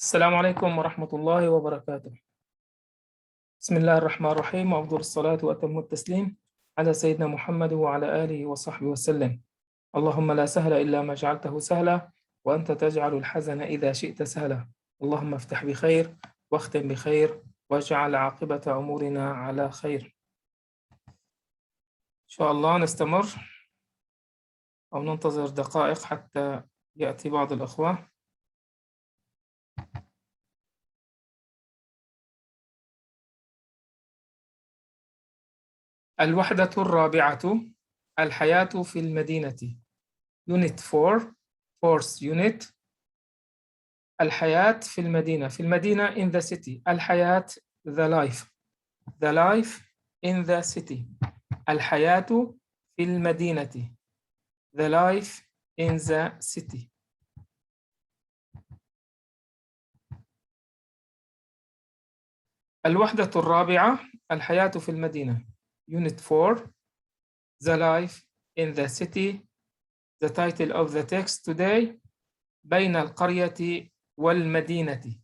السلام عليكم ورحمة الله وبركاته. بسم الله الرحمن الرحيم، وأفضل الصلاة وأتم التسليم على سيدنا محمد وعلى آله وصحبه وسلم. اللهم لا سهل إلا ما جعلته سهلا، وأنت تجعل الحزن إذا شئت سهلا. اللهم افتح بخير واختم بخير واجعل عاقبة أمورنا على خير. إن شاء الله نستمر أو ننتظر دقائق حتى يأتي بعض الأخوة. الوحدة الرابعة، الحياة في المدينة. Unit 4 Fourth Unit. الحياة في المدينة. في المدينة in the city. الحياة the life. The life in the city. الحياة في المدينة. The life in the city. الوحدة الرابعة، الحياة في المدينة. Unit 4 The life in the city. The title of the text today: بين القرية والمدينة.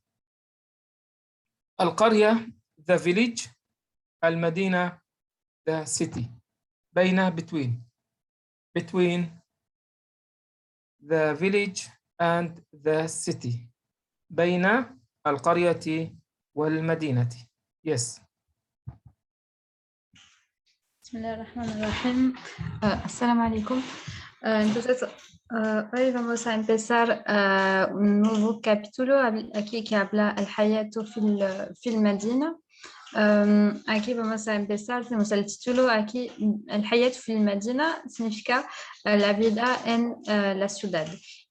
القرية the village، المدينة the city. بين between the village and the city. بين القرية والمدينة. Yes. بسم الله الرحمن الرحيم. Assalamu alaikum. Entonces, hoy vamos a empezar un nuevo capítulo aquí que habla al-hayatu fil Medina. Aquí vamos a empezar, tenemos el título aquí, al-hayatu fil Medina significa la vida en la ciudad.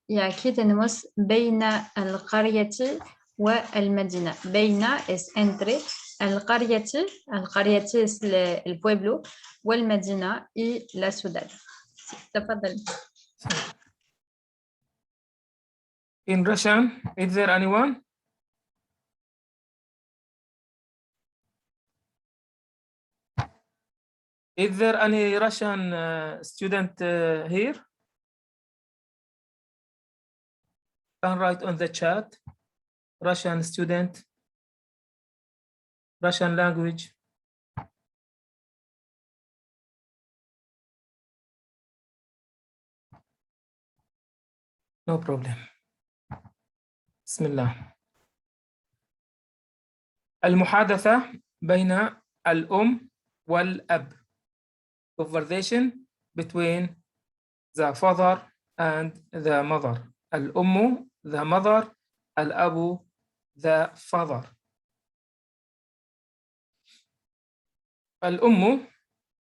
Y aquí tenemos Beina al-qaryati wa al-Medina. Beina es entre القرية es el pueblo والمدينة y la ciudad. تفضل. In Russian, is there anyone? Is there any Russian student here? Can write on the chat. Russian student. Russian language. No problem. بسم الله. المحادثة بين الأم والأب. Conversation between the father and the mother. الأم the mother. الأب the father. الأم: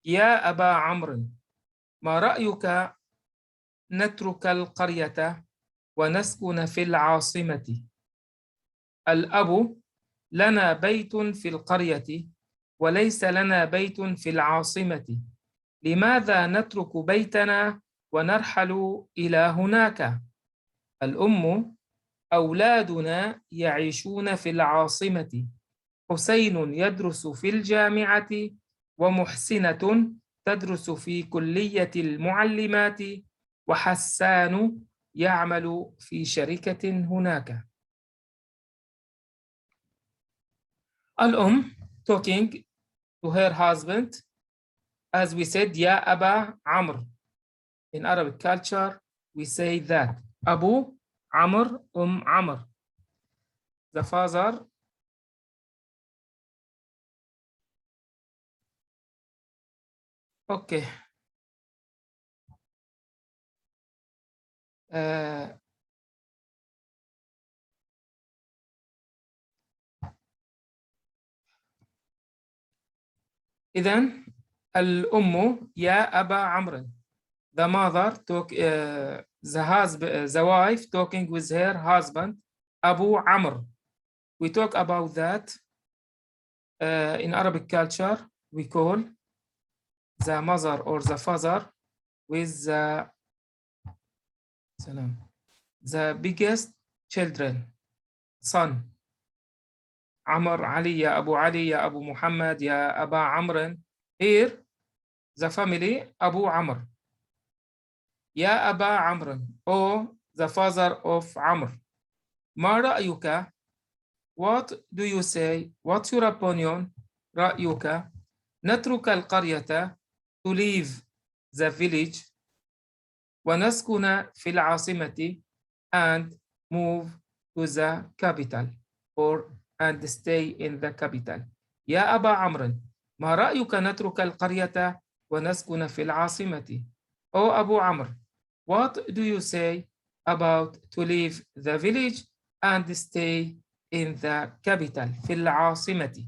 يا أبا عمرو، ما رأيك نترك القرية ونسكن في العاصمة؟ الأب: لنا بيت في القرية وليس لنا بيت في العاصمة، لماذا نترك بيتنا ونرحل إلى هناك؟ الأم: أولادنا يعيشون في العاصمة، حسين يدرس في الجامعة ومحسنة تدرس في كلية المعلمات وحسان يعمل في شركة هناك. الأم talking to her husband, as we said, يا أبا عمرو. In Arabic culture we say that. أبو عمرو، عمرو. The father. Okay. إذن الأم يا أبا عمرو. The mother talk, the wife talking with her husband, Abu Amr. We talk about that in Arabic culture. We call the mother or the father with the biggest children, son. Amr, Ali, ya Abu Ali, ya Abu Muhammad, ya Aba Amr. Here, the family, Abu Amr. يا أبا عمرو, oh the father of Amr. ما رأيك What do you say? What's your opinion? رأيك. نترك القرية to leave the village ونسكن في العاصمة and move to the capital or and stay in the capital. يا أبا عمرو ما رأيك نترك القرية ونسكن في العاصمة؟ أو أبو عمرو what do you say about to leave the village and stay in the capital في العاصمة؟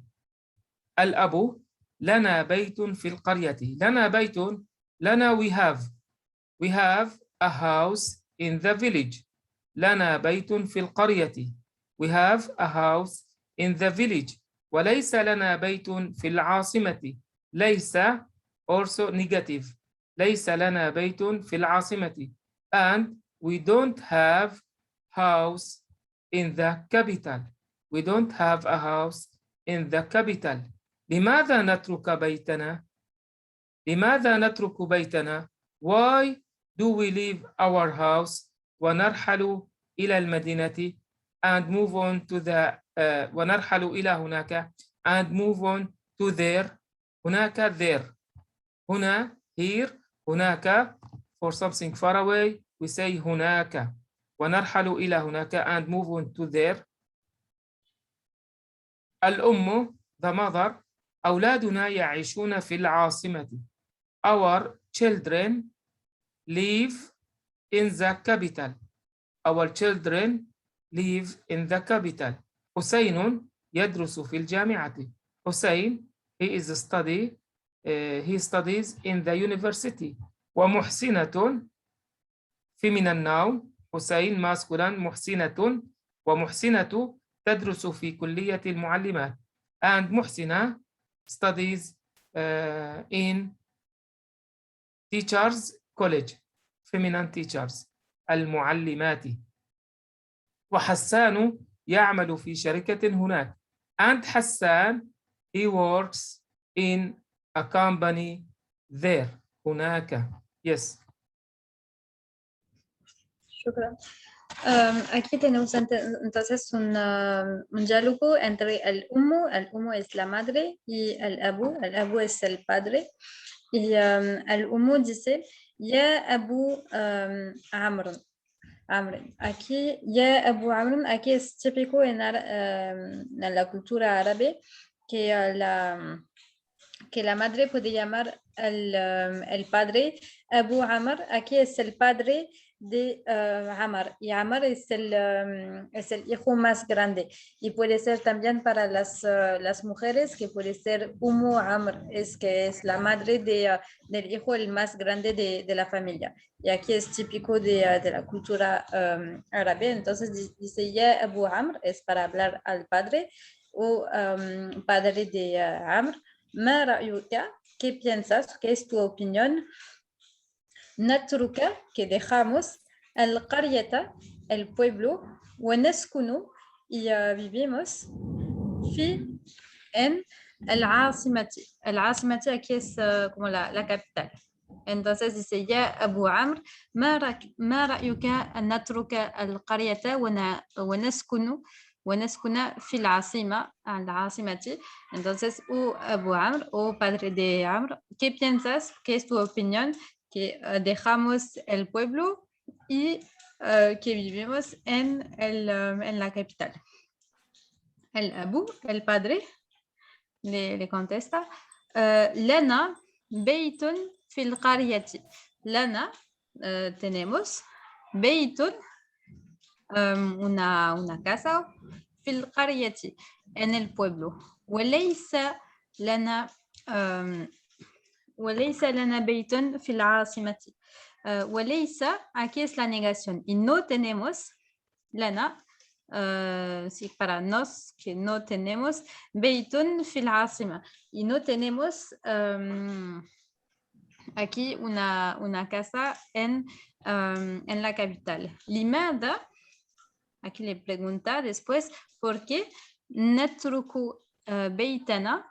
الأب لنا بيت في القرية. لنا بيت. لنا we have a house in the village. لنا بيت في القرية. We have a house in the village. وليس لنا بيت في العاصمة. ليس also negative. ليس لنا بيت في العاصمة. And we don't have house in the capital. We don't have a house in the capital. لماذا نترك بيتنا؟ لماذا نترك بيتنا؟ Why do we leave our house ونرحل إلى المدينة and move on to the ونرحل إلى هناك and move on to there. هناك there. هنا here. هناك for something far away we say هناك. ونرحل إلى هناك and move on to there. الأم the mother. أولادنا يعيشون في العاصمة. Our children live in the capital. Our children live in the capital. حسين يدرس في الجامعة. حسين he studies in the university. ومحسنة feminine noun. حسين masculine. محسنة ومحسنة تدرس في كلية المعلمات. And محسنة studies in teachers college. feminine teachers. المعلمات. وحسان يعمل في شركة هناك. And حسان he works in a company there. هناك. Yes. شكرا. Aquí tenemos entonces un diálogo entre el umu es la madre, y el abu es el padre. Y el umu dice, Ya Abu Amr. Aquí, Ya Abu Amr, aquí es típico en la cultura árabe que la madre puede llamar el padre Abu Amr. Aquí es el padre de Amr, y Amr es el hijo más grande, y puede ser también para las mujeres, que puede ser Umu Amr, que es la madre del hijo el más grande de la familia, y aquí es típico de la cultura árabe. Entonces dice Ya Abu Amr es para hablar al padre o padre de Amr. Ma ra'yuka, ¿qué piensas? ¿Qué es tu opinión? Natruka, que dejamos, al-qaryata, el pueblo, ونسكن, y vivimos, en al-asimati. Al-asimati aquí es como la capital. Entonces dice Ya Abu Amr, ما رأيك أن نترك القرية ونسكن في العاصمة. Entonces, Abu Amr, padre de Amr, ¿qué piensas? ¿Qué es tu opinión? Que dejamos el pueblo y que vivimos en la capital. El Abu, el padre, le contesta, Lana beytun fil qaryati. Lana, tenemos, beytun, una casa, fil qaryati, en el pueblo. وليس لنا بيت في العاصمة. وليس, aquí es la negación, y no tenemos, لنا, sí, para nos, que no tenemos, بيت في العاصمة, y no tenemos aquí una casa en la capital. لماذا, aquí le pregunta después, ¿por qué نترك بيتنا?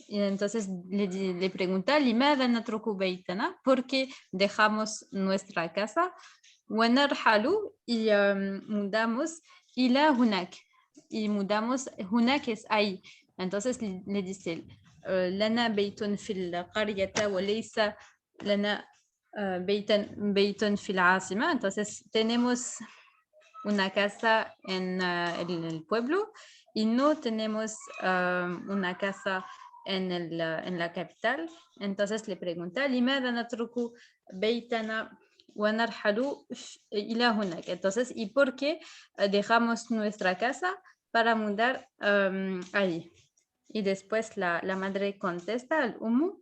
Y entonces le pregunta, لماذا نترك بيتنا? Porque dejamos nuestra casa. ونرحل, y mudamos, إلى هناك, y mudamos هناك es ahí. Entonces le dice لنا بيت في القرية وليس لنا بيت في العاصمة. Entonces tenemos una casa en el pueblo y no tenemos una casa en la capital. Entonces le pregunta لماذا نترك بيتنا ونرحل إلى هناك. Entonces, ¿y por qué dejamos nuestra casa para mudar ahí? Y después la madre contesta الأم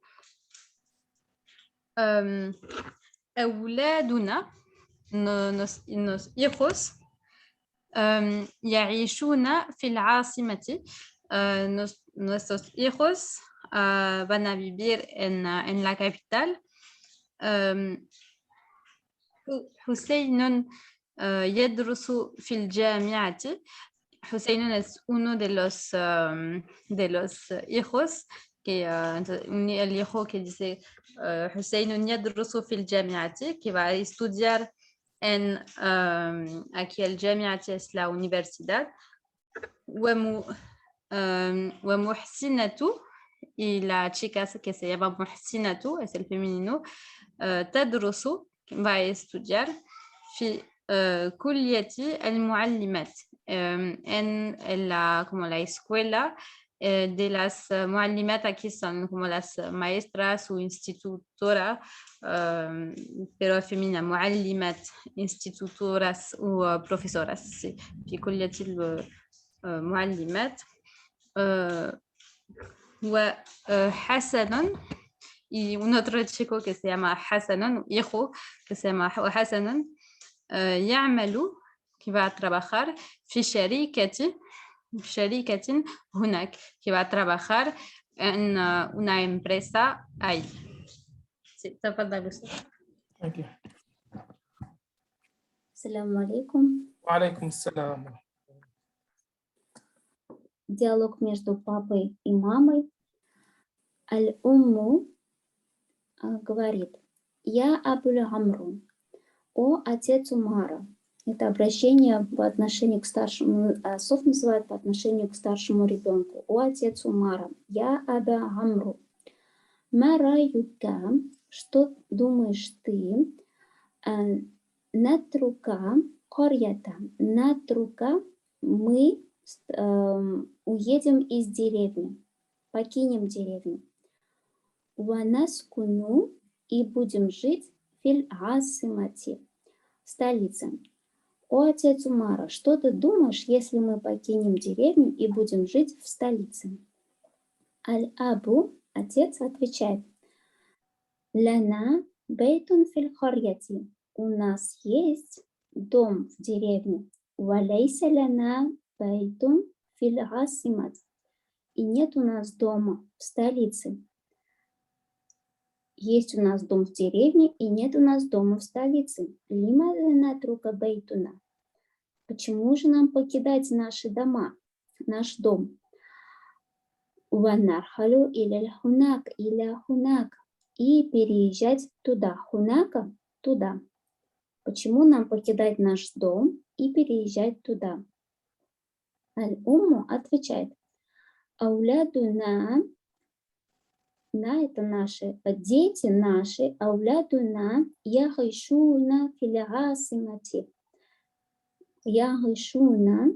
أولادنا nos hijos يعيشون في العاصمة. Nuestros hijos van a vivir en la capital. حسين يدرس في الجامعة. Hussein es uno de los hijos que el hijo que dice Hussein يدرس في الجامعة, que va a estudiar en aquí el جامعة es la universidad. ومحسنة, y la chica que se llama محسنة es el femenino, تدرس, va a estudiar في كلية المعلمات, en como la escuela de las معلمات. Aquí son como las maestras o institutoras, pero femina, معلمات, institutoras o profesoras, sí. في كلية المعلمات. وحسن, y un otro chico que se llama Hassan, hijo que se llama Hassan, يعمل, qui va trabajar في شركة هناك, qui va trabajar en una empresa ahí. Sí, تفضل أستاذ. Thank you. السلام عليكم. وعليكم السلام. Диалог между папой и мамой. Аль-Умму говорит: «Я Абуль Амру, о отец Умара». Это обращение по отношению к старшему, Соф называют по отношению к старшему ребенку. «О отец Умара, я Аба Амру». «Мараюка», что думаешь ты? «Натрука корьята». «Натрука» мы уедем из деревни, покинем деревню. «Ванаскуну» и будем жить фил асимати, в столице. «О отец Умара, что ты думаешь, если мы покинем деревню и будем жить в столице?» Аль-Абу, отец, отвечает: «Лана бейтун фил харьяти». У нас есть дом в деревне. «Валейса лана бейтун фил асимат». И нет у нас дома в столице. Есть у нас дом в деревне, и нет у нас дома в столице. Лима натрука бейтуна. Почему же нам покидать наши дома, наш дом? Ванархалю иля хунак. И переезжать туда. Хунака – туда. Почему нам покидать наш дом и переезжать туда? Аль-Умму отвечает: «Аулядуна». На это наши, дети наши, аулядуна яхайшуна филиасимати. Яхайшуна,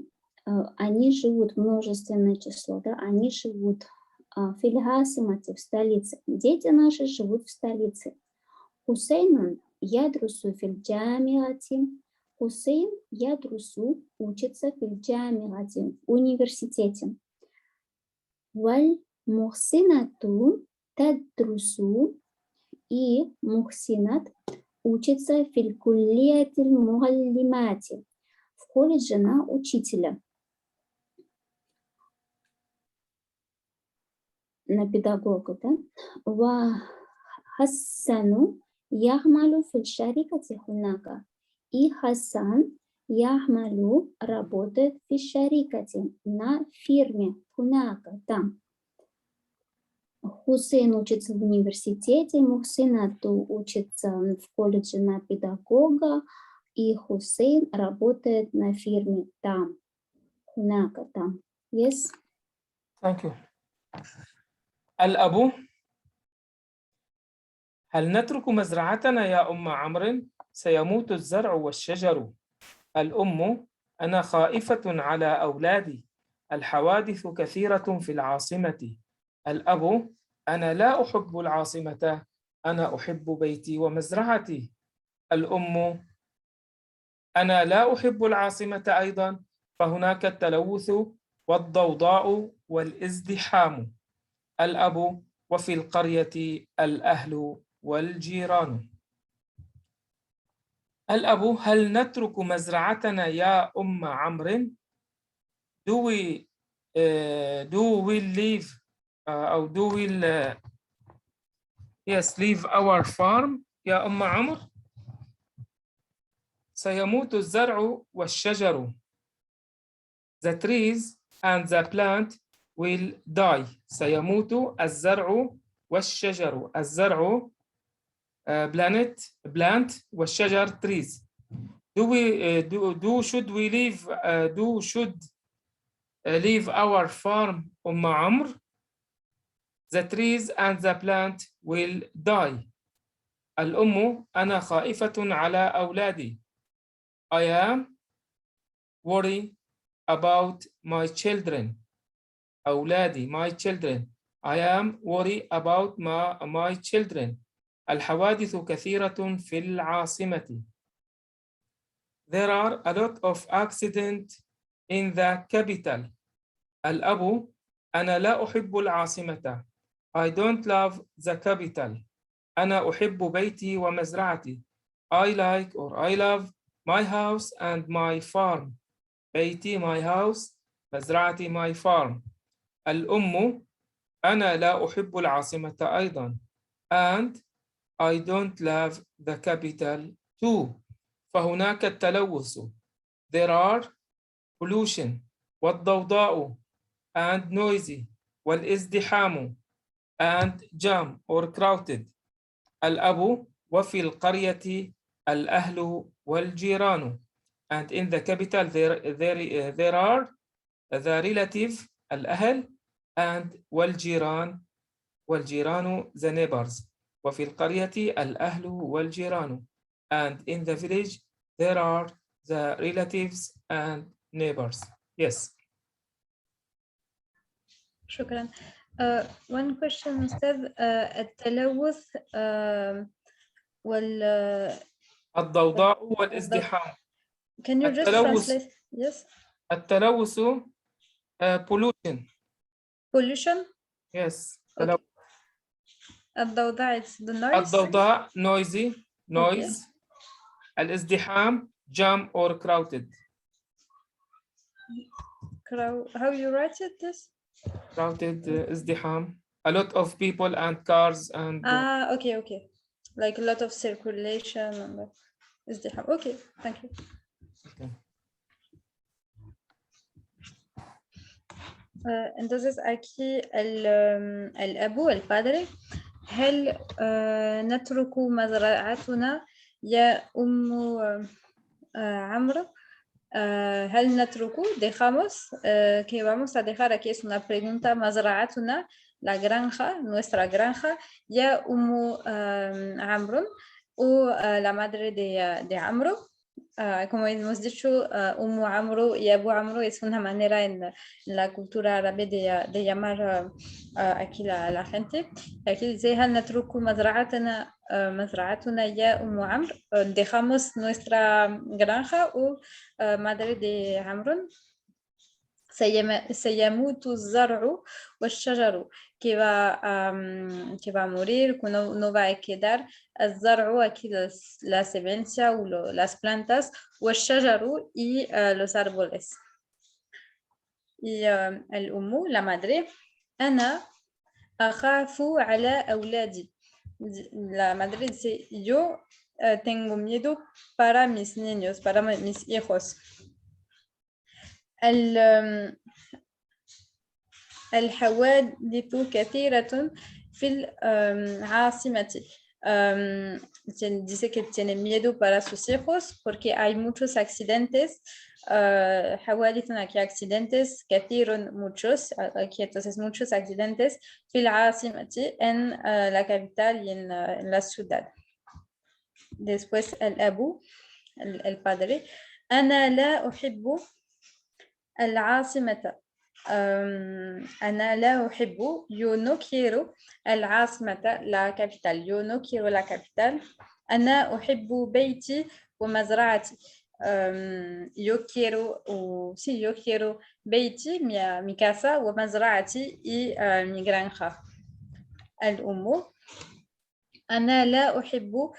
они живут, множественное число, да, они живут филиасимати, в столице. Дети наши живут в столице. Хусейнун ядрусу фильджамиати. Хусейн ядрусу учится фильджамиати, в университете. Валь мухсинату тадрусу, и мухсинат учится филькуллиятиль муаллимати, в колледже на учителя, на педагога, да? Ва Хассану яхмалу фильшарикати хунака, и Хасан яхмалу работает в фильшарикати, на фирме хунака, там. Хусейн учится в университете, Мухсинату учится в колледже на педагога, и Хусейн работает на фирме там. هناك там. Yes. Thank you. الأب: هل نترك مزرعتنا يا أم عمرو؟ سيموت الزرع والشجر. الأم: أنا خائفة على أولادي، الحوادث كثيرة في العاصمة. الأب: أنا لا أحب العاصمة، أنا أحب بيتي ومزرعتي. الأم: أنا لا أحب العاصمة أيضا، فهناك التلوث والضوضاء والازدحام. الأب: وفي القرية الأهل والجيران. الأب: هل نترك مزرعتنا يا أم عمرو؟ Do we leave أو do we yes leave our farm يا أم عمرو؟ سيموت الزرع والشجر. The trees and the plant will die. سيموت الزرع والشجر. الزرع plant والشجر trees. Should we leave our farm أم عمرو? The trees and the plant will die. الأم: أنا خائفة على أولادي. I am worried about my children. أولادي my children. I am worried about my children. الحوادث كثيرة في العاصمة. There are a lot of accidents in the capital. الأب: أنا لا أحب العاصمة. I don't love the capital. أنا أحب بيتي ومزرعتي. I like or I love my house and my farm. بيتي my house، مزرعتي my farm. الأم: أنا لا أحب العاصمة أيضا. And I don't love the capital too. فهناك التلوث. There are pollution والضوضاء and noisy والازدحام and jam or crowded. الأب: وفي القرية الأهل والجيران. And in the capital there are the relative الأهل and والجيران the neighbors. وفي القرية الأهل والجيران. And in the village there are the relatives and neighbors. Yes. شكرا. One question أستاذ. التلوث الضوضاء والازدحام. Can you just translate? Yes. التلوث pollution. Pollution. Yes. Okay. الضوضاء it's the noise. الضوضاء noisy noise. Okay. الازدحام jam or crowded. How you write it this? Crowded ازدحام. A lot of people and cars and okay. Like a lot of circulation and ازدحام. Okay, thank you. okay. Entonces aquí الأب والpadre. هل نترك مزرعتنا يا أم عمرو؟ هل نترك dejamos que vamos a dejar aquí es una pregunta مزرعتنا la granja nuestra granja يا أم عمرو o la madre de Amro. Como hemos dicho, Umu Amro y Abu Amro es una manera en la cultura árabe de llamar aquí la gente. Aquí dice, هل نترك مزرعتنا يا أم عمرو. Dejamos nuestra granja o madre de Amro. سيموت الزرع والشجر que va a morir, que no va a quedar. الزرع aquí la semilla o las plantas والشجر y los árboles. Y الأم la madre أنا أخاف على أولادي. La madre dice yo tengo miedo para mis niños, para mis hijos. الحوادث كثيرة في العاصمة. Dice que tiene miedo para sus hijos porque hay muchos accidentes حوادث accidentes كثير muchos entonces muchos accidentes في العاصمة en la capitale en la ciudad. Después الأب el padre أنا لا أحب العاصمة أنا لا أحب yo no quiero العاصمة la capitale yo no quiero la capitale أنا أحب بيتي ومزرعتي yo quiero sí yo quiero بيتي mi casa ومزرعتي y mi granja. الأم أنا لا أحب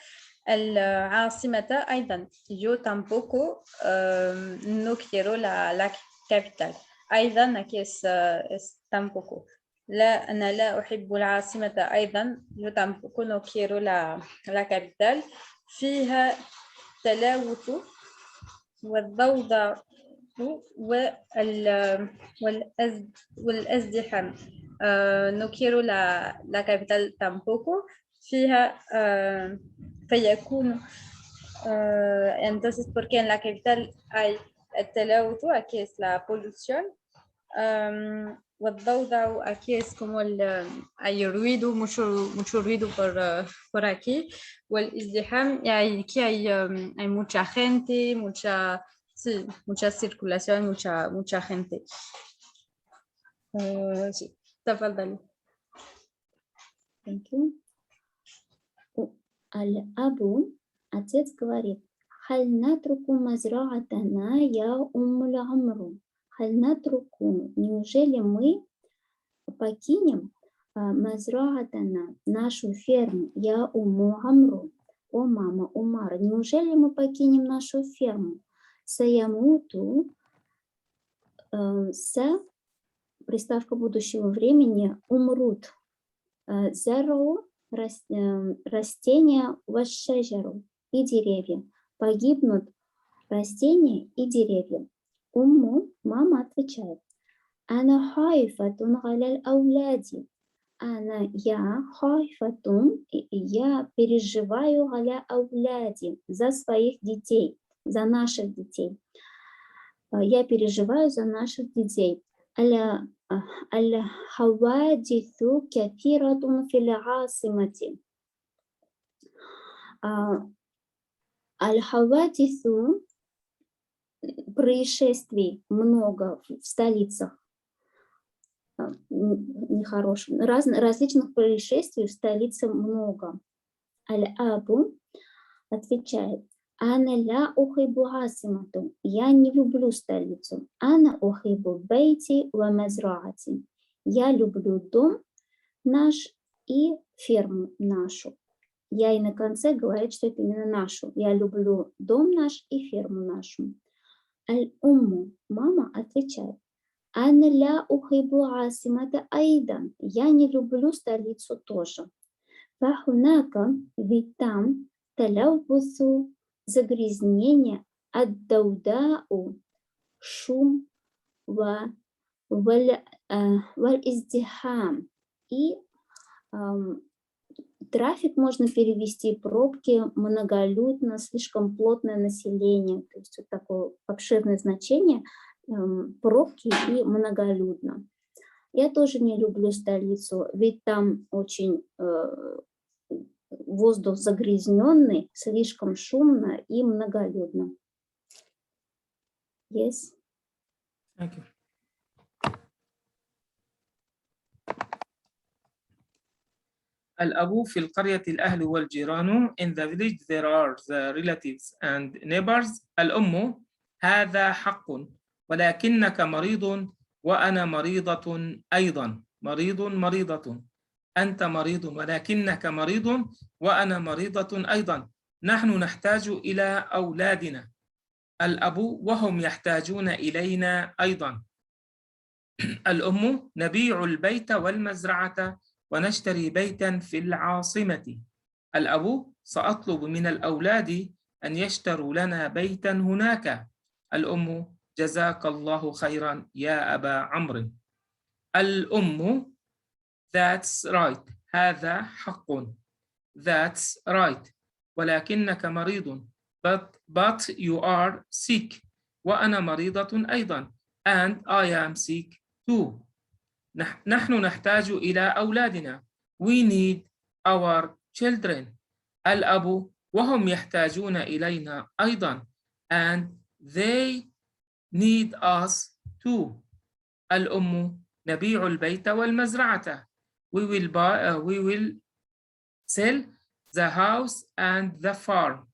العاصمة أيضا yo tampoco no quiero la capitale أيضا aquí es tampoco لا أنا لا أحب العاصمة أيضا yo tampoco no quiero la capitale فيها تلوث والضوضاء والازدحام no quiero la capitale tampoco فيها فيكون entonces porque en la capital hay التلوث aquí es la polución والضوضاء aquí es como hay ruido mucho ruido por aquí والازدحام يعني aquí hay mucha gente sí, mucha circulación mucha gente sí تفضلي. Thank you. Аль-Абу, отец говорит, «Халь натруку мазраатана я уммуль амру». «Халь натруку», неужели мы покинем мазраатана, нашу ферму, я умму амру, о мама Умара, неужели мы покинем нашу ферму? Саямуту, приставка будущего времени, умрут, зару, растения, вашшаджару и деревья. Погибнут растения и деревья. Умму, мама отвечает. Ана хайфатун галял ауляди. Ана я хайфатун, я переживаю галя ауляди за своих детей, за наших детей. Я переживаю за наших детей. Аль-хавадиту кафиратун фил асимати. Аль-хавадиту происшествий много в столицах. Нехороших. Различных происшествий в столице много. Аль-Абу отвечает. Ана ля ухибу асимату. Я не люблю столицу. Ана ухибу бейти ва мазраати. Я люблю дом наш и ферму нашу. Я и на конце говорит, что это именно нашу. Я люблю дом наш и ферму нашу. Аль-Умму, мама отвечает. Ана ля ухибу асимата айдан. Я не люблю столицу тоже. Фахунака, ведь там талявбусу, загрязнение, аддаудау, шум, валь-издихам. И трафик можно перевести, пробки, многолюдно, слишком плотное население. То есть вот такое обширное значение, пробки и многолюдно. Я тоже не люблю столицу, ведь там очень воздух загрязненный, слишком шумно и многолюдно. Yes. Thank you. الأب في القرية الأهل والجيران. In the village there are the relatives and neighbors. الأم هذا حق ولكنك مريض وأنا مريضة أيضا. مريضة أنت مريض ولكنك مريض وأنا مريضة أيضا. نحن نحتاج إلى أولادنا. الأب وهم يحتاجون إلينا أيضا. الأم نبيع البيت والمزرعة ونشتري بيتا في العاصمة. الأب سأطلب من الأولاد أن يشتروا لنا بيتا هناك. الأم جزاك الله خيرا يا أبا عمرو. الأم That's right. هذا حق. That's right. ولكنك مريض. But you are sick. وأنا مريضة أيضا. And I am sick too. نحن نحتاج إلى أولادنا. We need our children. الأب وهم يحتاجون إلينا أيضا. And they need us too. الأم نبيع البيت والمزرعة. We will sell the house and the farm.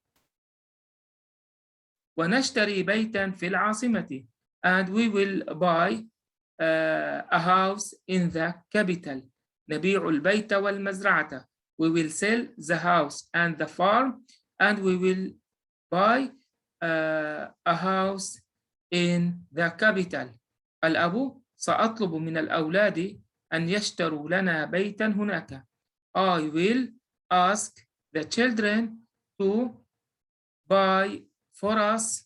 ونشتري بيتا في العاصمة. And we will buy a house in the capital. نبيع البيت والمزرعة. We will sell the house and the farm, and we will buy a house in the capital. الأب سأطلب من الأولاد أن يشتروا لنا بيتا هناك. I will ask the children to buy for us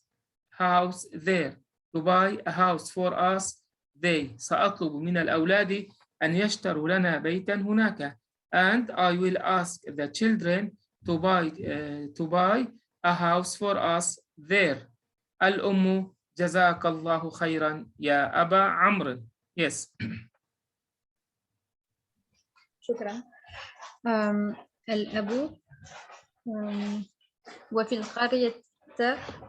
house there. To buy a house for us there. سأطلب من الأولاد أن يشتروا لنا بيتا هناك. And I will ask the children to buy a house for us there. الأم جزاك الله خيرا يا أبا عمرو. Yes. شكرا. الأب وفي القرية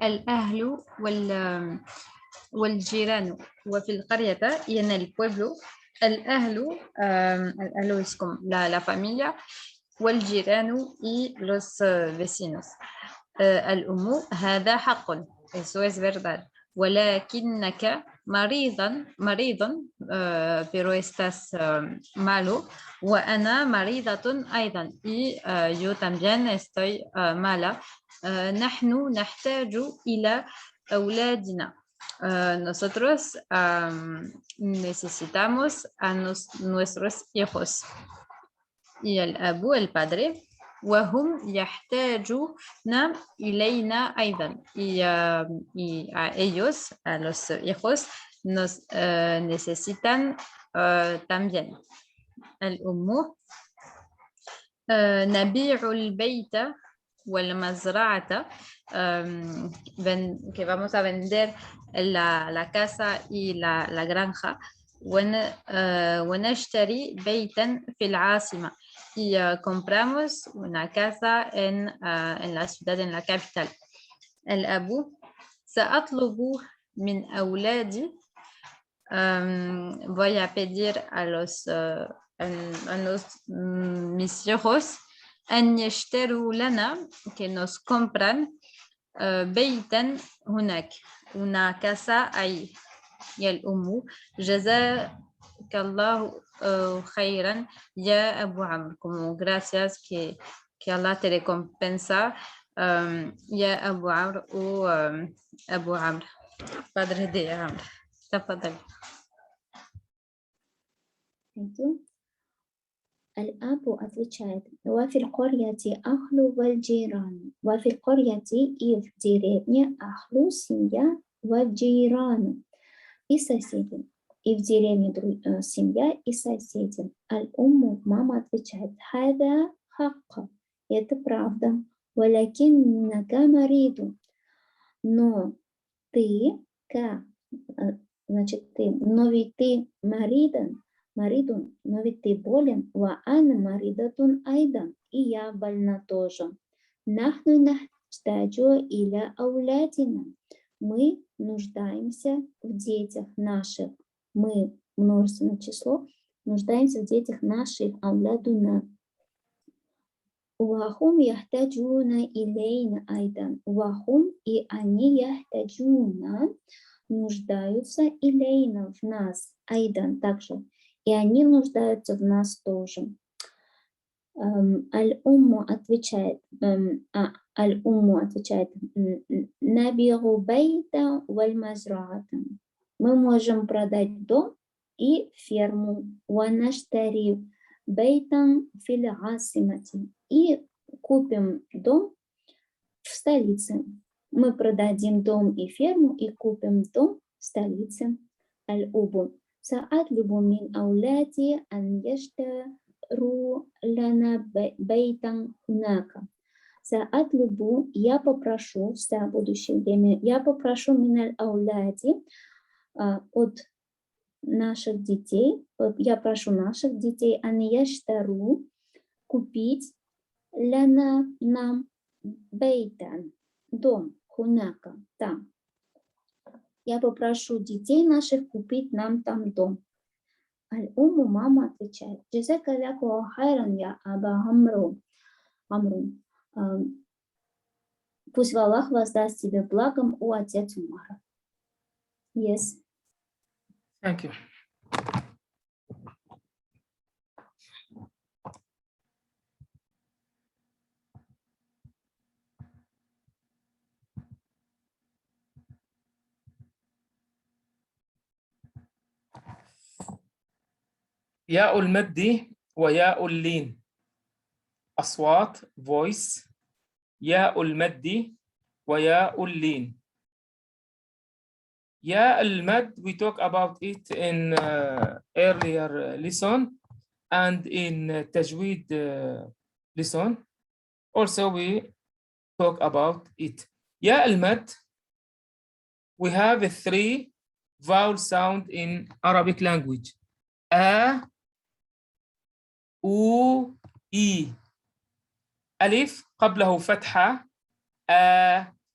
الأهل والجيران. وفي القرية en el pueblo الأهل es como la familia والجيران y los vecinos. الأم هذا حق. Eso es verdad. ولكنك مريضا pero estás malo. وأنا مريضة أيضا y yo también estoy mala. نحن نحتاج إلى أولادنا. Nosotros necesitamos a nuestros hijos. Y el abu, el padre, وهم يحتاجون إلينا أيضا. Y a ellos, a los hijos, nos necesitan también. الأم نبيع البيت والمزرعة, que vamos a vender la casa y la granja. ونشتري بيتا في العاصمة, y compramos una casa en la ciudad, en la capital. الأب سأطلب من أولادي, voy a pedir mis hijos أن يشتروا لنا, que nos compran بيتا هناك, una casa ahí. Y الأم جزاك الله خيرا يا أبو عمرو, como gracias, que Allah te recompensa يا أبو عمرو o أبو عمرو, padre de عمرو. تفضل. Thank you. الأب отвечает: وفي القرية أهل والجيران. وفي القرية и в деревне أهل семья, والجيران и соседи. И в деревне семья и соседи. Аль-Умму, мама отвечает: هذا حق. Это правда. ولكنك مريض. Но ты, значит ты, но ведь ты مريض, но ведь ты болен. وأنا مريضة أيضا. И я больна тоже. نحن نحتاج إلى أولادنا. Мы нуждаемся в детях наших. Мы, множественное число, нуждаемся в детях наших. أولادنا. وهم يحتاجون إلينا أيضا. وهم и они يحتاجون, нуждаются إلينا, в нас, أيضا, также. И они нуждаются в нас тоже. Аль-Умму отвечает: набиру бейта валь-мазраата. Мы можем продать дом и ферму. Ванаштари бейтан фил асимати. И купим дом в столице. Мы продадим дом и ферму и купим дом в столице. Аль-Убу саатлибу мин ауляди ан яштару лана бейтан хунака. سأطلب, я попрошу, в будущем время, я попрошу من الأولاد, от наших детей, я прошу наших детей, أن يشتروا, купить, لنا, нам, بيتا, дом, هناك, там. Я попрошу детей наших купить нам там дом. Аль-Умму, мама отвечает: Джазака Аллаху хайран, я Аба Амру. Пусть Аллах воздаст тебе благом, о отец Умара. Yes. Thank you. ياء المد وياء اللين. أصوات voice. ياء المد وياء اللين. ياء المد, we talk about it in earlier lesson and in tajweed lesson. Also we talk about it. ياء المد, we have a 3 vowel sound in Arabic language. A, U, E. ألف قبله فتحة.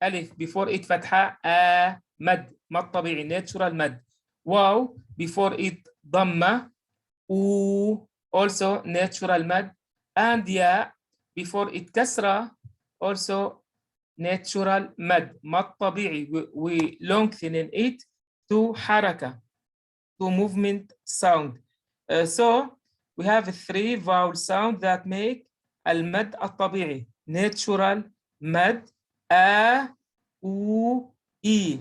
ألف before it فتحة. مد طبيعي natural مد. واو before it ضمة. U also natural مد. and ياء before it كسرة also natural مد طبيعي. we lengthen it to حركة, to movement sound. So we have 3 vowel sound that make المد الطبيعي natural مد. U, E.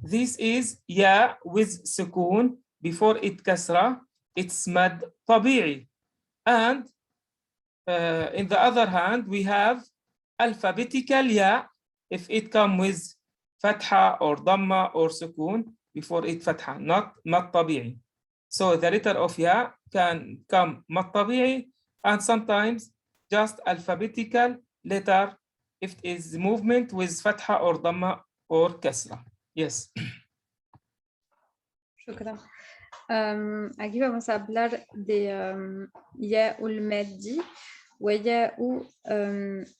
This is يا with سكون before it كسرة. It's مد طبيعي. And in the other hand we have alphabetical يا if it come with فتحة or ضمة or سكون before it فتحة, not مد طبيعي. So the letter of يا can come مد طبيعي and sometimes just alphabetical letter if it is movement with فتحة or ضمة or كسرة. Yes. شكرا. Aquí vamos a hablar de Ya'ul Maddi o Ya'ul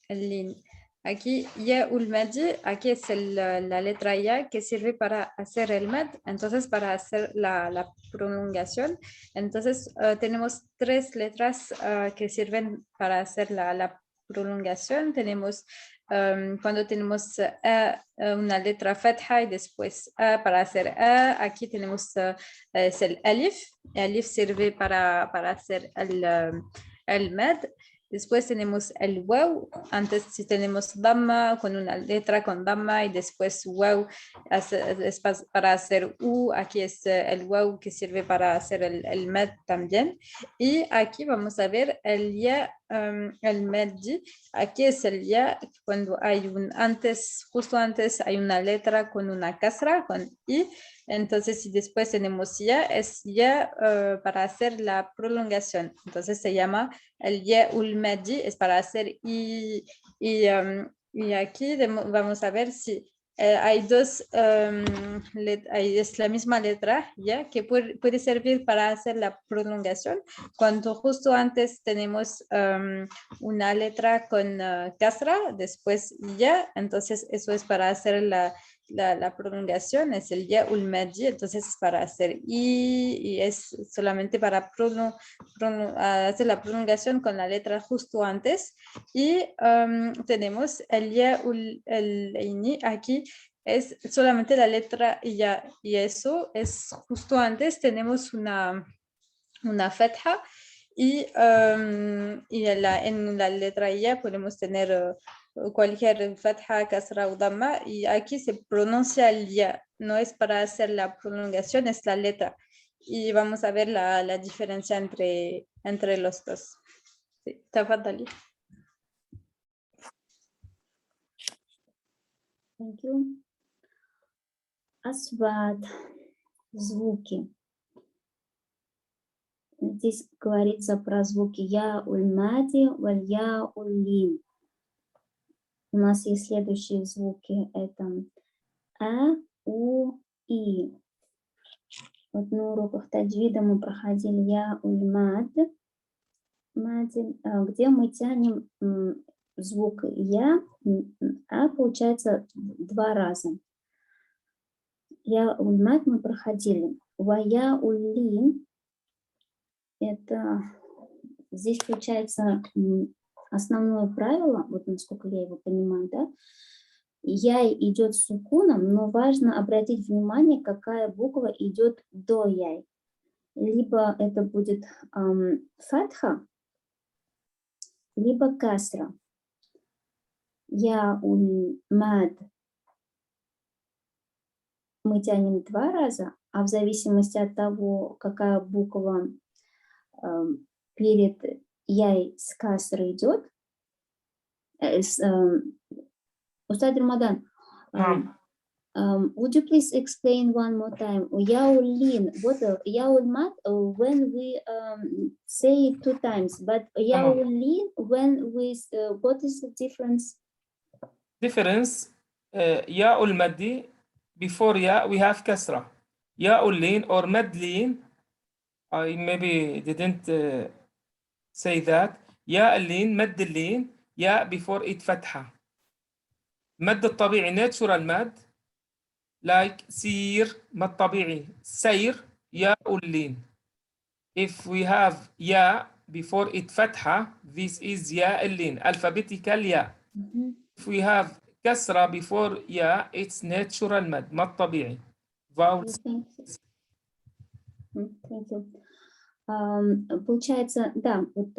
Lin. Aquí Ya'ul Maddi, aquí es la letra Ya que sirve para hacer el mad, entonces para hacer la prolongación. Entonces tenemos 3 letras que sirven para hacer la prolongación. Tenemos cuando tenemos una letra fatha y después para hacer aquí tenemos es el alif. Alif sirve para hacer el mad. Después tenemos el waw. Antes si tenemos dhamma con una letra con dhamma y después waw es para hacer u. Aquí es el waw que sirve para hacer el mad también. Y aquí vamos a ver el ya, el maddi. Aquí es el ya cuando hay justo antes hay una letra con una kasra, con i. Entonces, si después tenemos ya, es ya para hacer la prolongación. Entonces, se llama el ya ul maddi, es para hacer y aquí vamos a ver si hay 2, es la misma letra ya que puede servir para hacer la prolongación. Cuando justo antes tenemos una letra con kasra, después ya, entonces eso es para hacer la prolongación, es el ya ul maddi, entonces es para hacer y es solamente para hacer la prolongación con la letra justo antes. Y tenemos el ya ul ini, aquí es solamente la letra ya, y eso es justo antes tenemos una fatha y en la letra ya podemos tener cualquier fatha, kasra o dhamma, y aquí se pronuncia el ya, no es para hacer la prolongación, es la letra. Y vamos a ver la diferencia entre los dos. Sí, تفضلي. Thank you. Асват. Звуки. Здесь говорится про звуки я уль мади, валь я уль лин. У нас есть следующие звуки. Это А, У, И. Вот на уроках таджвида мы проходили Я, Уль, Мад, где мы тянем звук Я, А получается 2 раза. Я, Уль, Мад мы проходили. Вая, Уль, это здесь получается основное правило, вот насколько я его понимаю, да, яй идет с сукуном, но важно обратить внимание, какая буква идет до яй. Либо это будет фатха, либо касра. Я, уль, мад мы тянем 2 раза, а в зависимости от того, какая буква перед яй с касрой идет, Ustad Ramadan, would you please explain one more time? Yaulin, what Yaulmat when we say it 2 times, but Yaulin when we what is the difference? Difference, Ya ul Maddi, before Ya we have Kasra. Ya ul Lin or Madlin, I maybe didn't say that. Ya al Lin, Mad al Lin, Ya before it Fatha. مد الطبيعي natural مد like سير مد طبيعي سير يا اللين. If we have يا before it فتحة, this is يا اللين alphabetical يا. If we have كسرة before يا, it's natural مد مد طبيعي. Vowels. Thank you. Получается, да, вот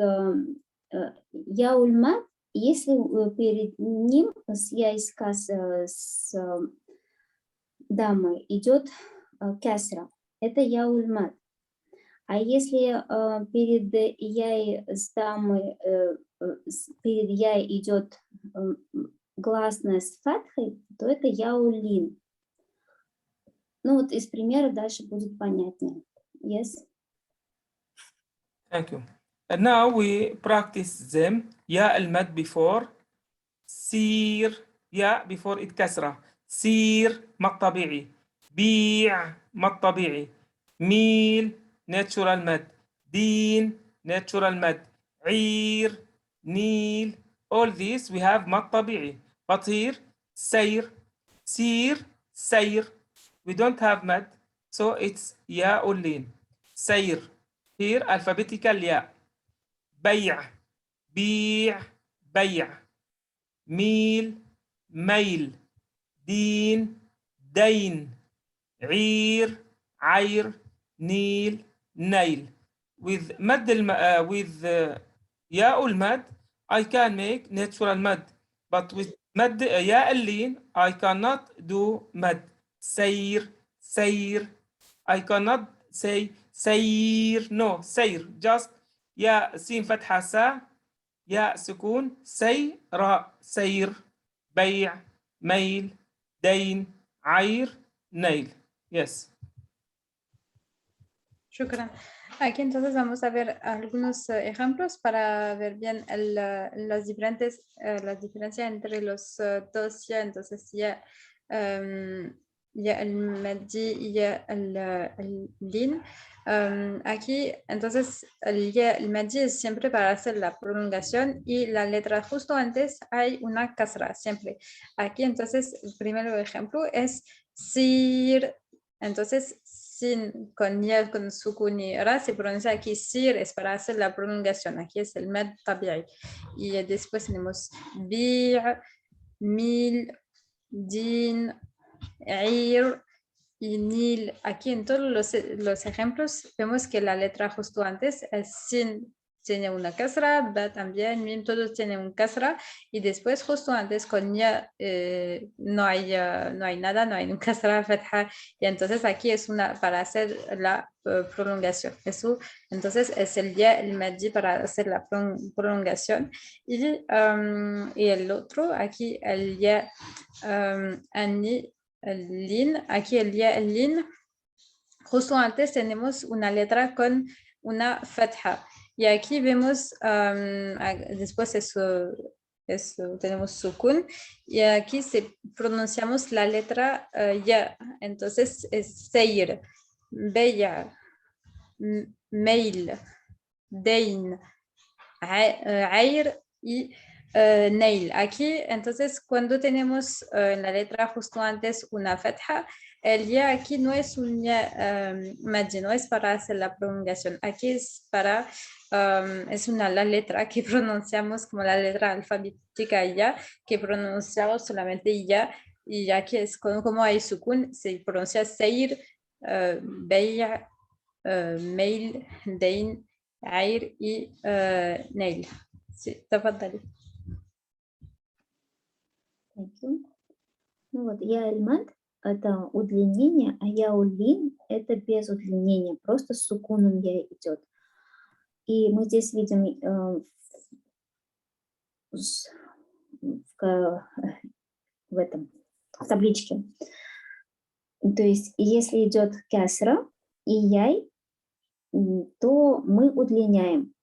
я ульмат, если перед ним с яйскас с дамой идет кесра, это я ульмат. А если перед яй с дамой, перед яй идет гласная с фатхой, то это я улин. Ну вот из примеров дальше будет понятнее. Yes. Thank you. And now we practice them. Ya al-mad before. Sir. Ya before it kasra. Sir mad tabi'i. Bi' mad tabi'i. Mil natural mad. Din natural mad. Eir, Nil. All these we have mad tabi'i. But here sayr, sir, sayr. We don't have mad, so it's ya ulin. Sayr. Here alphabetical ياء. بيع بيع بيع. ميل ميل. دين دين. عير عير. نيل نيل. With مد with ياء المد I can make natural mad, but with مد ياء اللين I cannot do mad. سير سير. I cannot say سير, no, سير, just يا سين فتحة سا, يا سكون سي راء. سير. بيع ميل دين عير نيل. Yes. Shukran. Aquí entonces vamos a ver algunos ejemplos para ver bien las diferencias entre los dos ya. Entonces ya el Maddi y ya el Lin. Aquí entonces el Maddi es siempre para hacer la prolongación y la letra justo antes hay una kasra siempre. Aquí entonces el primer ejemplo es Sir. Entonces sin con ya con sukun y ra se pronuncia aquí sir, es para hacer la prolongación. Aquí es el mad tabi'i. Y después tenemos bi', mil, din, ir y nil. Aquí en todos los ejemplos vemos que la letra justo antes es sin, tiene una kasra, ba también, mim, todos tienen un kasra, y después justo antes con ya no hay nada, no hay un kasra, fatha, y entonces aquí es para hacer la prolongación. Eso entonces es el ya el maddi para hacer la prolongación, y el otro aquí el ya ani el lin, aquí el ya el lin, justo antes tenemos una letra con una fatha. Y aquí vemos, después es tenemos sukun, y aquí pronunciamos la letra ya, entonces es seir, beya, mail, dain, air y nail. Aquí, entonces, cuando tenemos en la letra justo antes una fatha, el ya aquí no es un ya madji, no es para hacer la prolongación. Aquí es para, es la letra que pronunciamos como la letra alfabética ya, que pronunciamos solamente ya, y aquí es como hay sukun, se pronuncia seir, beya, mail, dain, air y nail. Sí, تفضلي. Thank you. Ну вот, я эльмад – это удлинение, а яулин – это без удлинения, просто с сукуном я идет. И мы здесь видим в табличке. То есть, если идет кясра и яй, то мы удлиняем.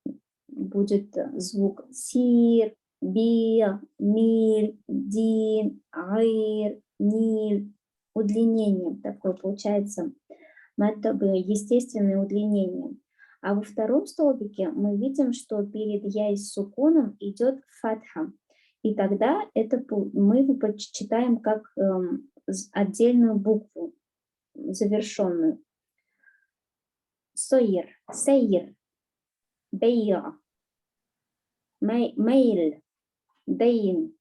Будет звук сир, бир, миль, дин, айр, ниль. Удлинение такое получается. Это естественное удлинение. А во втором столбике мы видим, что перед яй с сукуном идет фатха. И тогда это мы его читаем как отдельную букву, завершенную. Сойер, сейр, бейя, мейл, дейн,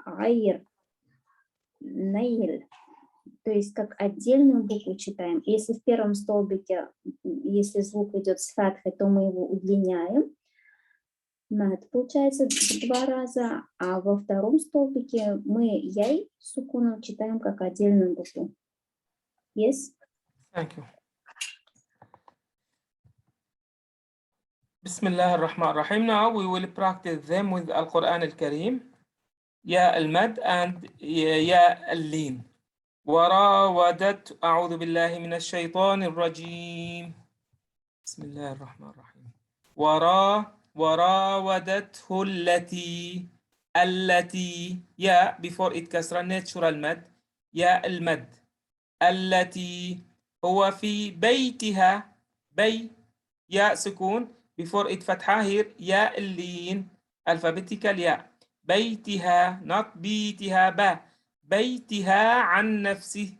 айр, нейл. То есть как отдельную букву читаем. Если в первом столбике, если звук идет с фатхой, то мы его удлиняем. Это получается 2 раза. А во втором столбике мы яй с сукуном читаем как отдельную букву. Yes? Thank you. Bismillah ar-Rahman ar-Rahim. Now we will practice them with Al-Quran al-Karim. Ya al-Mad and Ya al-Lin. وراودت أعوذ بالله من الشيطان الرجيم بسم الله الرحمن الرحيم وراودته التي يا before it كسرة natural مد يا المد التي هو في بيتها يا سكون before it فتحة here يا اللين alphabetical يا بيتها not بيتها بيتها عن نفسه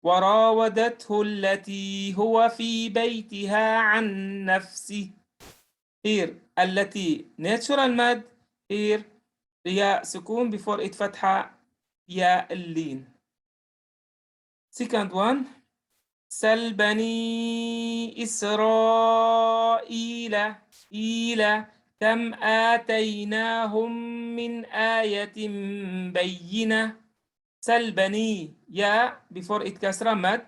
وراودته التي هو في بيتها عن نفسه here التي natural مد here يا سكون before it فتحة يا اللين. Second one سل بني إسرائيل كم آتيناهم من آية بينة. سل بني يا before it كسرة مد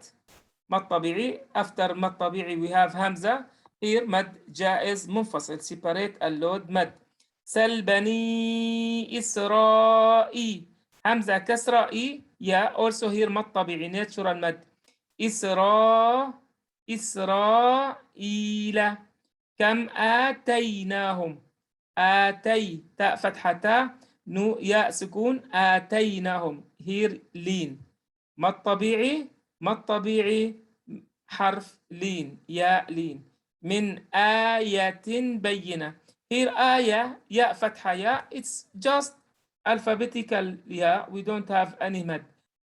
طبيعي after مد طبيعي we have همزة here مد جائز منفصل separate اللود مد. سل بني إسرائيل همزة كسرة إي يا also here مد طبيعي natural مد إسرائيل كم آتيناهم آتي تاء فتحة تاء نو ياء سكون آتيناهم here لين مد طبيعي حرف لين ياء لين من آية بينة here آية ياء فتحة ياء it's just alphabetical ياء we don't have any مد.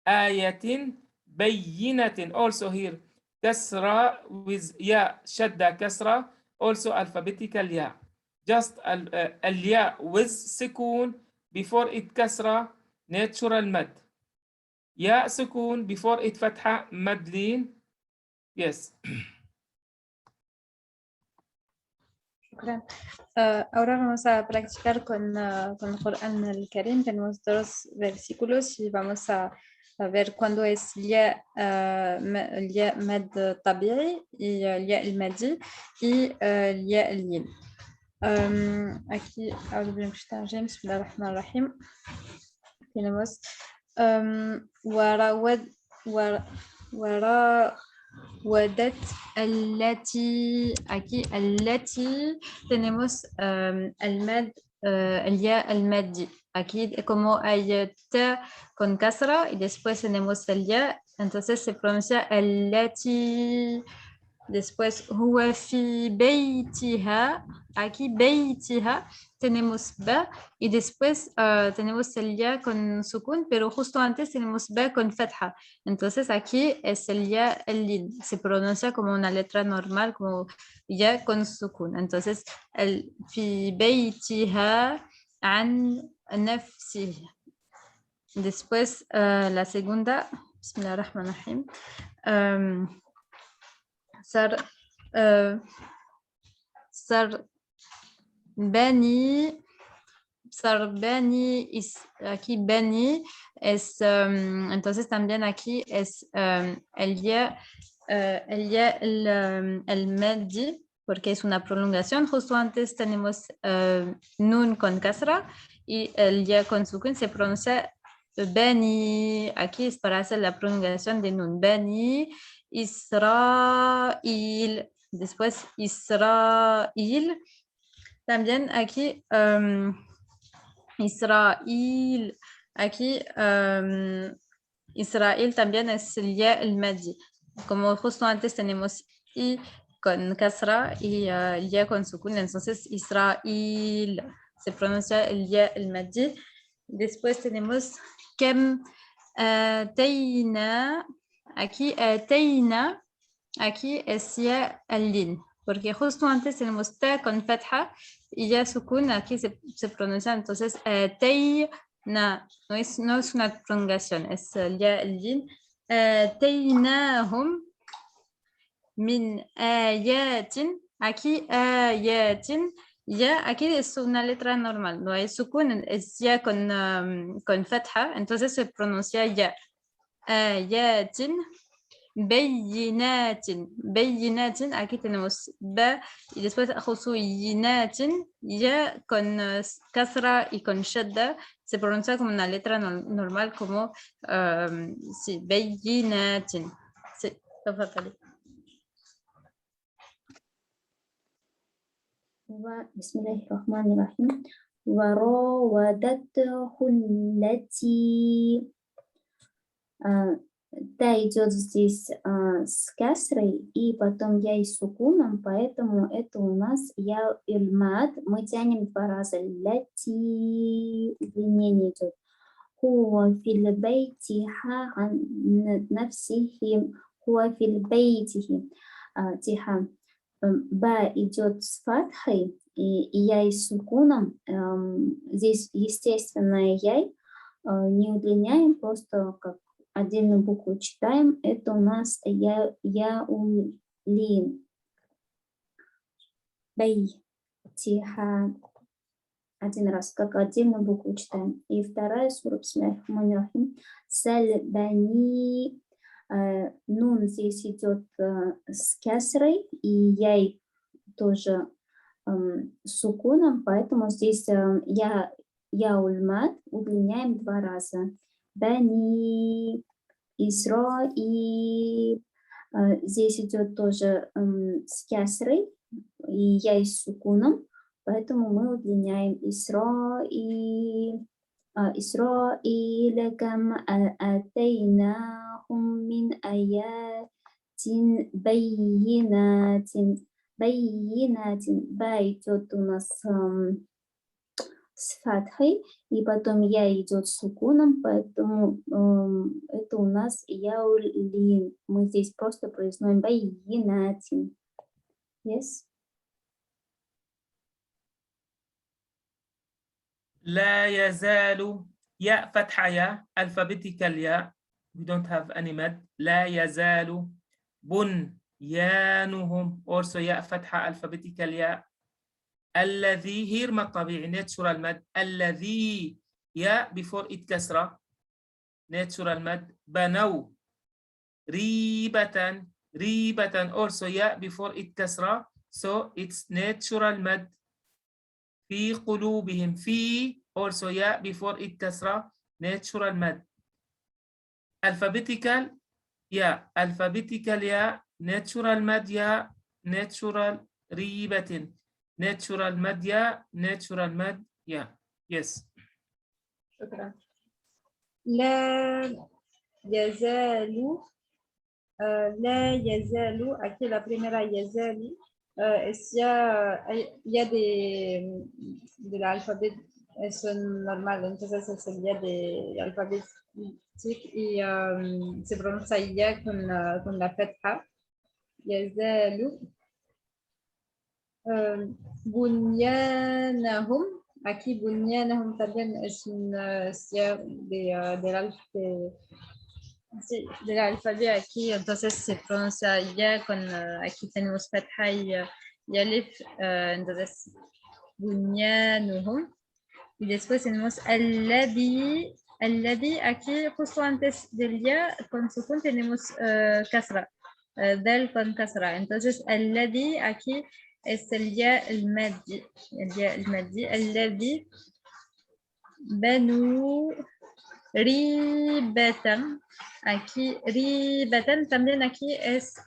آية بينة also here كسرة with ياء شدة كسرة also alphabetical ياء just الياء with سكون before it كسرة natural مد ياء سكون before it فتحة مد لين. Yes. شكرا. Ahora vamos a practicar con el Corán al Karim. Tenemos 2 versículos y vamos a ver cuándo es ya mad tabi'i y ya el madi y ya el yin. Aquí, Bismillahirrahmanirrahim. Tenemos وراودت التي aquí التي tenemos el mad الياء المادي أكيد como hay T con kasra y después tenemos el ya, entonces se pronuncia التي. Después هو في بيتها, aquí بيتها tenemos ba y después tenemos el ya con sukun, pero justo antes tenemos ba con fatha. Entonces aquí es el ya el lin, se pronuncia como una letra normal, como ya con sukun. Entonces el في بيتها عن نفسه. Después la segunda, بسم الله الرحمن الرحيم. صار بني aquí bani es entonces también aquí es el ya el madi porque es una prolongación. Justo antes tenemos nun con kasra y el ya con sukun se pronuncia bani. Aquí es para hacer la prolongación de nun. Bani Israel. Después Israel. También aquí Israel. Aquí Israel también es el ya el madi. Como justo antes tenemos i con kasra y el ya con sukun. Entonces Israel se pronuncia el ya el madi. Después tenemos kem teina. Aquí teina. Aquí es ya el lin. Porque justo antes tenemos ta con fatha y ya sukun. Aquí se pronuncia entonces teina. No es una prolongación, es ya el lin. Teinahum min ayatin. Aquí ayatin. Ya, aquí es una letra normal, no hay sukun, es ya con fatha, entonces se pronuncia ya. Ayatin, bayinatin, bayinatin, aquí tenemos ba, y después khusuyinatin, ya con kasra y con shadda, se pronuncia como una letra normal, como sí, bayinatin. Sí, tafadhali. بسم الله الرحمن الرحيم وراودته التي та идет здесь с касрой и потом я и с сукуном, поэтому это у нас я ильмат, мы тянем 2 раза лати, удлинение идет. هو في البيت عن نفسه هو في бейтихи тиха. Ба идет с фатхой, и я и с сукуном. Здесь естественное яй не удлиняем, просто как отдельную букву читаем. Это у нас я-ун-лин. Бей, тиха. Один раз, как отдельную букву читаем. И вторая сура, бисмиллахир-рахманир-рахим. Саль-бани. Нун здесь идет с кесрой, и яй тоже с сукуном, поэтому здесь я ульмат удлиняем 2 раза. Бани, Исраиль. Здесь идет тоже с кесрой, и яй с сукуном, поэтому мы удлиняем Исраиль. إسرائيل كم آتيناهم من آيات بينات ба идет у нас с фатхой, и потом я идет с сукуном, поэтому это у нас яулин. Мы здесь просто произносим байинатин. Yes? لا يزال ياء فتحة ياء alphabetical ياء. We don't have any mad. لا يزال بنيانهم also ياء فتحة alphabetical ياء. الذي here مد طبيعي natural مد. الذي ياء before it كسرة natural مد. بنوا ريبة also ياء before it كسرة so it's natural مد. في قلوبهم في also ياء before it كسرة natural مد. alphabetical ياء alphabetical ياء natural مد ياء natural ريبة natural مد ياء natural مد Yeah. Yes. شكرا. لا يزال لا يزال, aquí la primera يزال, il y a de l'alphabet son normal, entonces il y a des alphabétiques y se pronuncia ya con la fatha. يزال بنيانهم, aquí بنيانهم también es un del alfabeto aquí, entonces se pronuncia ya con, aquí tenemos fatha y alif, entonces bunyanuhum. Y después tenemos الذي, aquí justo antes del ya con sukun tenemos kasra, dal con kasra, entonces الذي aquí es el ya المادي, الذي بنو ريبة, aquí ريبة también aquí es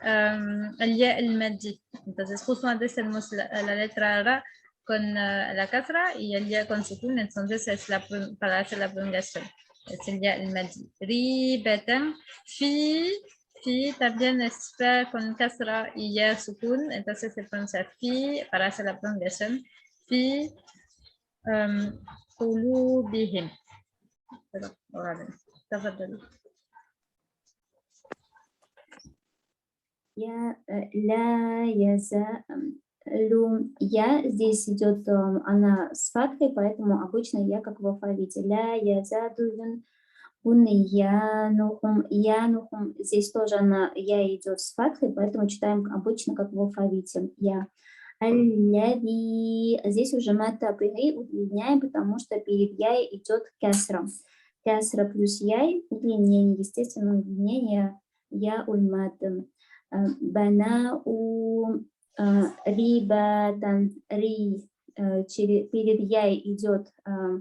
el ya المادي, entonces justo antes tenemos la letra ra con la kasra y el ya con sukun, entonces es para hacer la pronunciación, es el ya المادي. ريبة في también es fa con kasra y ya sukun, entonces se pronuncia fi para hacer la pronunciación, fi قلوبهم. تفضل. لا يزال. Я здесь идет, она с фаткой, поэтому обычно я как в алфавите. Ля язаду янухум. Здесь тоже она я идет с фаткой, поэтому читаем обычно как в алфавите. Я. Здесь уже мат априори удлиняем, потому что перед яй идет кесра. Кесра плюс яй удлинение, естественно, удлинение я ульмат. Бана у рибатан ри, перед яй идет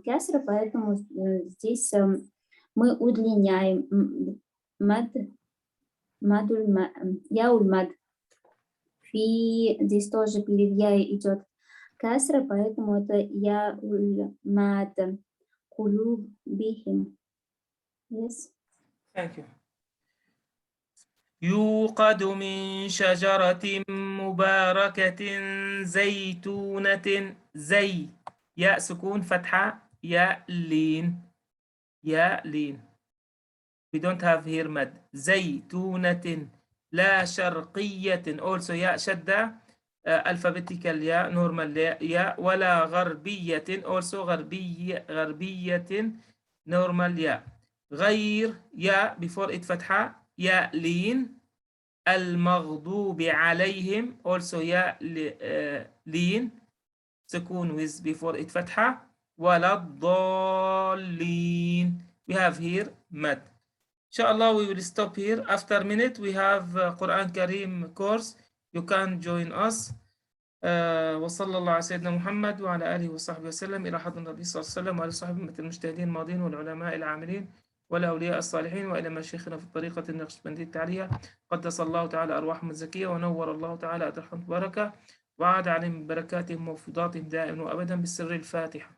кесра, поэтому здесь мы удлиняем я ульмат. Здесь тоже перед я идет касра, поэтому это я ульмад кулубихим. Yes. Thank you. يوقد من شجرة مباركة زيتونة زي ياء سكون فتحة ياء لين ياء لين. We don't have here مد. زيتونة لا شرقية also ياء شدة alphabetical ياء normal ياء ولا غربية also غربية normal ياء غير ياء before it فتحة ياء لين المغضوب عليهم also ياء لين سكون with before it فتحة ولا الضالين. We have here مد. Inshallah, we will stop here. After a minute, we have Quran Kareem course. You can join us. وصلى الله على سيدنا محمد وعلى آله وصحبه وسلم إلى حضرة النبي صلى الله عليه وسلم وعلى صحبه المجتهدين الماضين والعلماء العاملين والأولياء الصالحين وإلى مشايخنا في الطريقة النقشبندية التعالية. قدس الله تعالى أرواحهم الزكية ونور الله تعالى أترحم بركة وعاد عليهم بركاتهم وفضاتهم دائما وأبدا بالسر الفاتحة.